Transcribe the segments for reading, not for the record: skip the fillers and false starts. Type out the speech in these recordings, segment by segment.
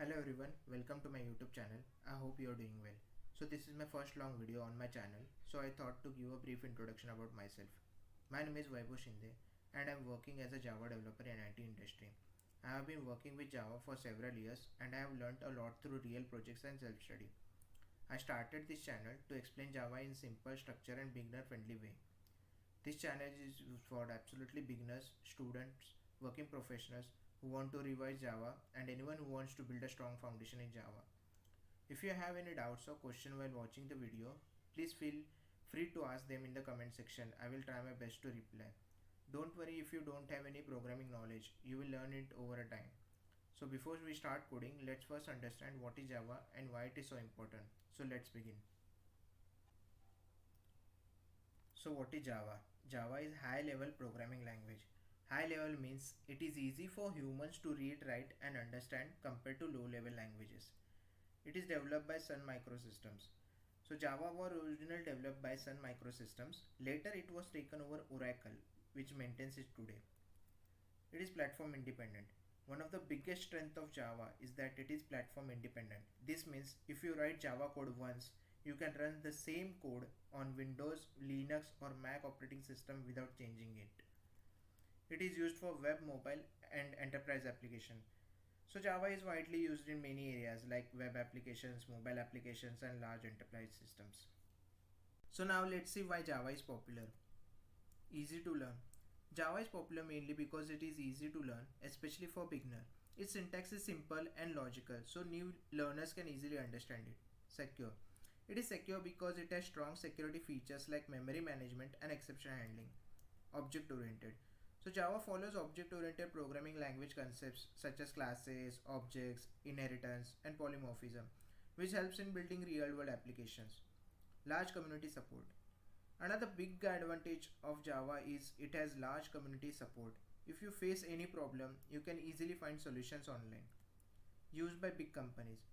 Hello everyone, welcome to my YouTube channel. I hope you are doing well. So this is my first long video on my channel, so I thought to give a brief introduction about myself. My name is Vaibhav Shinde and I am working as a Java developer in IT industry. I have been working with Java for several years and I have learned a lot through real projects and self-study. I started this channel to explain Java in simple, structured and beginner friendly way. This channel is for absolutely beginners, students, working professionals who want to revise Java and anyone who wants to build a strong foundation in Java. If you have any doubts or questions while watching the video, please feel free to ask them in the comment section. I will try my best to reply. Don't worry if you don't have any programming knowledge, you will learn it over a time. So before we start coding, let's first understand what is Java and why it is so important. So let's begin. So what is Java? Java is high level programming language. High level means it is easy for humans to read, write and understand compared to low level languages. It is developed by Sun Microsystems. So Java was originally developed by Sun Microsystems. Later it was taken over Oracle, which maintains it today. It is platform independent. One of the biggest strengths of Java is that it is platform independent. This means if you write Java code once, you can run the same code on Windows, Linux or Mac operating system without changing it. It is used for web, mobile and enterprise application. So Java is widely used in many areas like web applications, mobile applications and large enterprise systems. So now let's see why Java is popular. Easy to learn. Java is popular mainly because it is easy to learn, especially for beginners. Its syntax is simple and logical, so new learners can easily understand it. Secure. It is secure because it has strong security features like memory management and exception handling. Object oriented. So Java follows object-oriented programming language concepts such as classes, objects, inheritance, and polymorphism, which helps in building real-world applications. Large community support. Another big advantage of Java is it has large community support. If you face any problem, you can easily find solutions online. Used by big companies.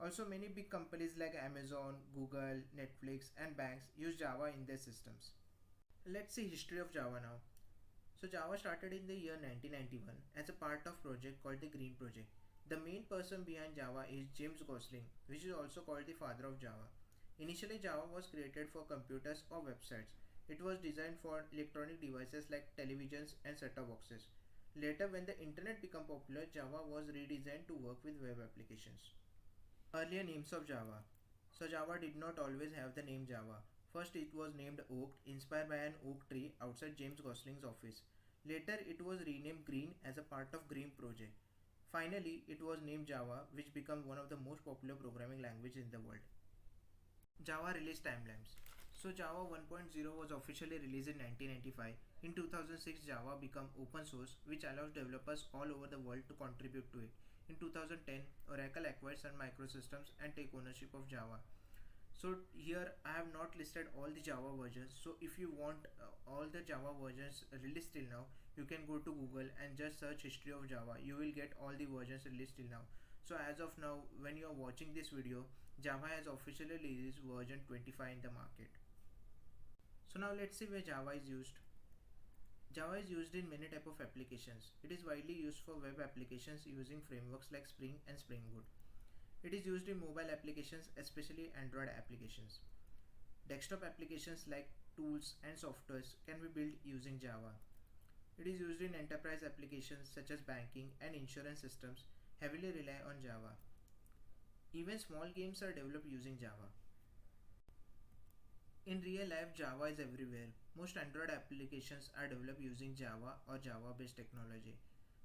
Also, many big companies like Amazon, Google, Netflix, and banks use Java in their systems. Let's see history of Java now. So Java started in the year 1991 as a part of project called the Green Project. The main person behind Java is James Gosling, which is also called the father of Java. Initially Java was created for computers or websites. It was designed for electronic devices like televisions and set-top boxes. Later when the internet became popular, Java was redesigned to work with web applications. Earlier names of Java. So Java did not always have the name Java. First it was named Oak, inspired by an oak tree outside James Gosling's office. Later it was renamed Green as a part of Green Project. Finally it was named Java, which became one of the most popular programming languages in the world. Java release timelines. So Java 1.0 was officially released in 1995. In 2006 Java became open source, which allows developers all over the world to contribute to it. In 2010 Oracle acquired Sun Microsystems and take ownership of Java. So here I have not listed all the Java versions. So if you want all the Java versions released till now, you can go to Google and just search history of Java. You will get all the versions released till now. So as of now, when you are watching this video, Java has officially released version 25 in the market. So now let's see where Java is used. Java is used in many type of applications. It is widely used for web applications using frameworks like Spring and Spring Boot. It is used in mobile applications, especially Android applications. Desktop applications like tools and softwares can be built using Java. It is used in enterprise applications such as banking and insurance systems heavily rely on Java. Even small games are developed using Java. In real life, Java is everywhere. Most Android applications are developed using Java or Java based technology.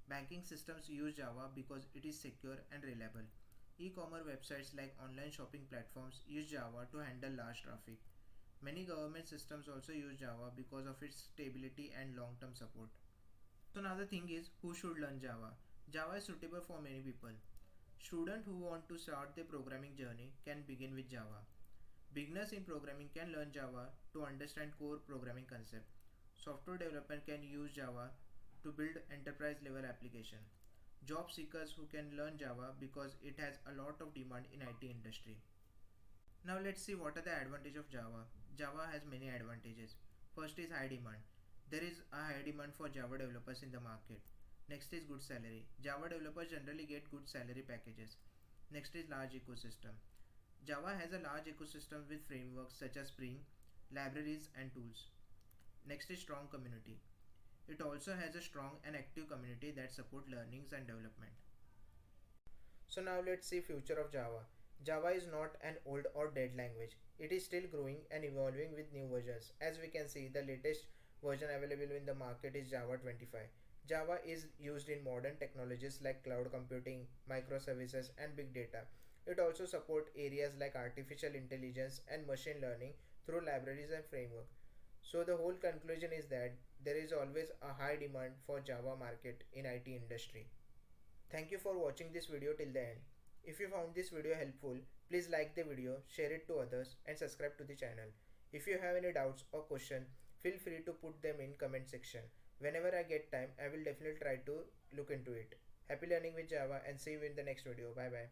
Banking systems use Java because it is secure and reliable. E-commerce websites like online shopping platforms use Java to handle large traffic. Many government systems also use Java because of its stability and long-term support. So now the thing is, who should learn Java? Java is suitable for many people. Students who want to start their programming journey can begin with Java. Beginners in programming can learn Java to understand core programming concepts. Software developers can use Java to build enterprise level applications. Job seekers who can learn Java because it has a lot of demand in IT industry. Now let's see what are the advantages of Java. Java has many advantages. First is high demand. There is a high demand for Java developers in the market. Next is good salary. Java developers generally get good salary packages. Next is large ecosystem. Java has a large ecosystem with frameworks such as Spring, libraries, and tools. Next is strong community. It also has a strong and active community that support learnings and development. So now let's see future of Java. Java is not an old or dead language. It is still growing and evolving with new versions. As we can see, the latest version available in the market is Java 25. Java is used in modern technologies like cloud computing, microservices, and big data. It also supports areas like artificial intelligence and machine learning through libraries and frameworks. So the whole conclusion is that there is always a high demand for Java market in IT industry. Thank you for watching this video till the end. If you found this video helpful, please like the video, share it to others and subscribe to the channel. If you have any doubts or question, feel free to put them in comment section. Whenever I get time, I will definitely try to look into it. Happy learning with Java and see you in the next video. Bye bye.